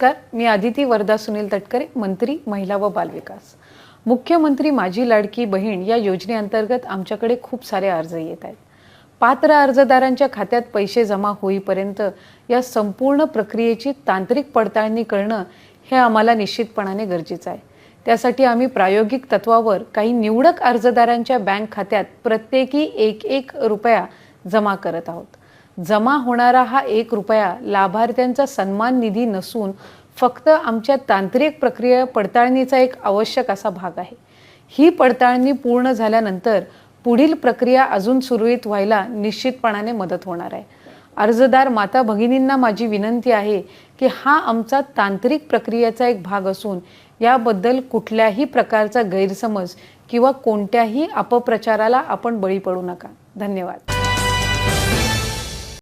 नमस्कार, मी आदिती वरदा सुनील तटकरे, मंत्री महिला व बालविकास। मुख्यमंत्री माझी लाडकी बहीण या योजनेअंतर्गत आमच्याकडे खूप सारे अर्ज येत आहेत। पात्र अर्जदारांच्या खात्यात पैसे जमा होईपर्यंत या संपूर्ण प्रक्रियेची तांत्रिक पडताळणी करणं हे आम्हाला निश्चितपणाने गरजेचं आहे। त्यासाठी आम्ही प्रायोगिक तत्वावर काही निवडक अर्जदारांच्या बँक खात्यात प्रत्येकी 1 रुपया जमा करत आहोत। जमा होणारा हा 1 रुपया लाभार्थ्यांचा सन्मान निधी नसून फक्त आमच्या तांत्रिक प्रक्रिया पडताळणीचा एक आवश्यक असा भाग आहे। ही पडताळणी पूर्ण झाल्यानंतर पुढील प्रक्रिया अजून सुरळीत व्हायला निश्चितपणाने मदत होणार आहे। अर्जदार माता भगिनींना माझी विनंती आहे की हा आमचा तांत्रिक प्रक्रियेचा एक भाग असून याबद्दल कुठल्याही प्रकारचा गैरसमज किंवा कोणत्याही अपप्रचाराला आपण बळी पडू नका। धन्यवाद।